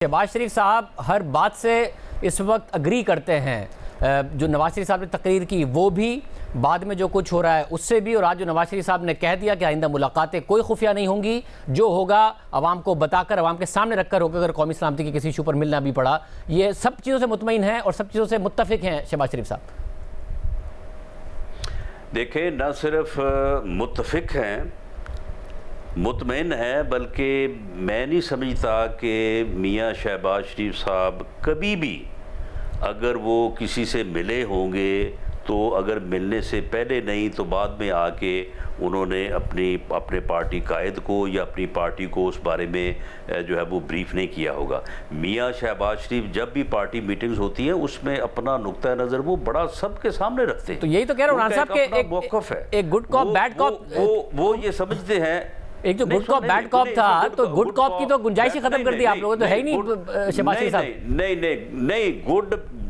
शहबाज शरीफ साहब हर बात से इस वक्त अग्री करते हैं। जो नवाज शरीफ साहब ने तकरीर की वो भी, बाद में जो कुछ हो रहा है उससे भी, और आज जो नवाज शरीफ साहब ने कह दिया कि आइंदा मुलाकातें कोई खुफिया नहीं होंगी, जो होगा आवाम को बताकर, आवाम के सामने रखकर होगा। अगर कौमी सलामती की किसी इशू पर मिलना भी पड़ा, ये सब चीज़ों से मुतमईन हैं और सब चीज़ों से मुत्तफिक हैं शहबाज शरीफ साहब। देखें, न सिर्फ मुत्तफिक हैं, मुतमईन है, बल्कि मैं नहीं समझता कि मियाँ शहबाज शरीफ साहब कभी भी अगर वो किसी से मिले होंगे तो अगर मिलने से पहले नहीं तो बाद में आके उन्होंने अपने पार्टी कायद को या अपनी पार्टी को उस बारे में जो है वो ब्रीफ नहीं किया होगा। मियाँ शहबाज शरीफ जब भी पार्टी मीटिंग्स होती हैं उसमें अपना नुक्ता नज़र वो बड़ा सबके सामने रखते हैं। तो यही तो कह रहा हूँ साहब के मौक़िफ़ है, एक गुड कॉप बैड कॉप, वो ये समझते हैं। एक जो गुड कॉप बैड कॉप था, तो गुड कॉप की तो गुंजाइश ही खत्म कर दी आप लोगों ने, तो है ही नहीं शहबाज शरीफ साहब। नहीं,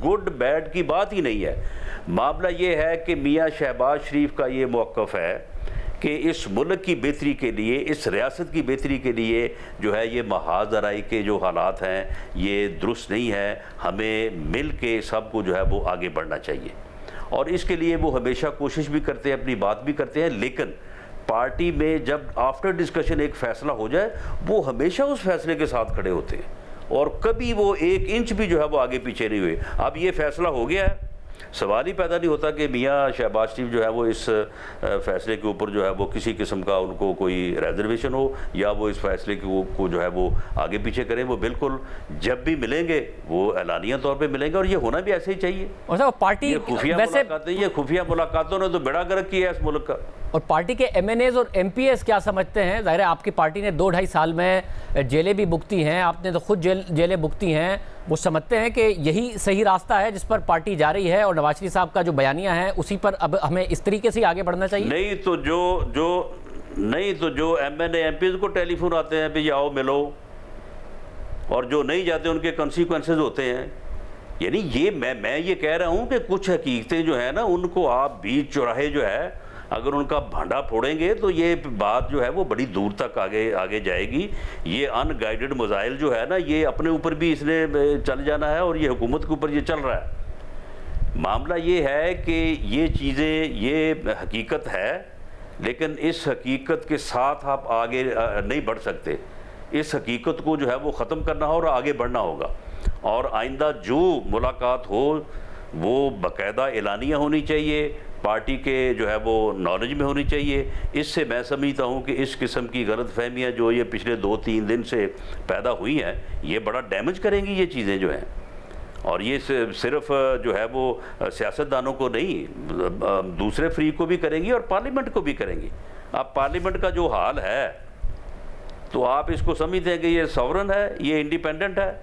गुड बैड की बात ही नहीं है। मामला ये है कि मियाँ शहबाज शरीफ का ये मौक़िफ़ है कि इस मुल्क की बेहतरी के लिए, इस रियासत की बेहतरी के लिए जो है ये महाज आराई के जो हालात हैं ये दुरुस्त नहीं है। हमें मिल के सबको जो है वो आगे बढ़ना चाहिए और इसके लिए वो हमेशा कोशिश भी करते हैं, अपनी बात भी करते हैं। लेकिन पार्टी में जब आफ्टर डिस्कशन एक फ़ैसला हो जाए वो हमेशा उस फैसले के साथ खड़े होते हैं और कभी वो एक इंच भी जो है वो आगे पीछे नहीं हुए। अब ये फ़ैसला हो गया है, सवाल ही पैदा नहीं होता कि मियाँ शहबाज शरीफ जो है वो इस फैसले के ऊपर जो है वो किसी किस्म का उनको कोई रिजर्वेशन हो या वो इस फैसले को जो है वो आगे पीछे करें। वो बिल्कुल जब भी मिलेंगे वो एलानिया तौर पे मिलेंगे और ये होना भी ऐसे ही चाहिए। और साहब पार्टी खुफिया मुलाकातों ने तो बेड़ा गर्क किया है इस मुल्क का। और पार्टी के MNAs और MPs क्या समझते हैं? ज़ाहिर है आपकी पार्टी ने 2-2.5 साल में जेलें भी भुगती हैं, आपने तो खुद जेलें भुगती हैं। वो समझते हैं कि यही सही रास्ता है जिस पर पार्टी जा रही है और नवाज शरीफ साहब का जो बयानिया है उसी पर अब हमें इस तरीके से आगे बढ़ना चाहिए। नहीं तो जो MNA MPs को टेलीफोन आते हैं भी आओ मिलो, और जो नहीं जाते उनके कॉन्सिक्वेंसेज होते हैं। यानी ये मैं ये कह रहा हूँ कि कुछ हकीकतें जो है ना उनको आप बीच चौराहे जो है अगर उनका भांडा फोड़ेंगे तो ये बात जो है वो बड़ी दूर तक आगे जाएगी। ये अनगाइडेड मज़ाइल जो है ना ये अपने ऊपर भी इसने चल जाना है और ये हुकूमत के ऊपर ये चल रहा है। मामला ये है कि ये चीज़ें, ये हकीकत है, लेकिन इस हकीकत के साथ आप आगे नहीं बढ़ सकते। इस हकीकत को जो है वो ख़त्म करना हो और आगे बढ़ना होगा। और आइंदा जो मुलाकात हो वो बाकायदा एलानिया होनी चाहिए, पार्टी के जो है वो नॉलेज में होनी चाहिए। इससे मैं समझता हूँ कि इस किस्म की गलत फहमियाँ जो ये पिछले 2-3 दिन से पैदा हुई हैं ये बड़ा डैमेज करेंगी ये चीज़ें जो हैं। और ये सिर्फ जो है वो सियासतदानों को नहीं, दूसरे फ्री को भी करेंगी और पार्लियामेंट को भी करेंगी। अब पार्लियामेंट का जो हाल है तो आप इसको समझते हैं कि ये सॉवरन है, ये इंडिपेंडेंट है।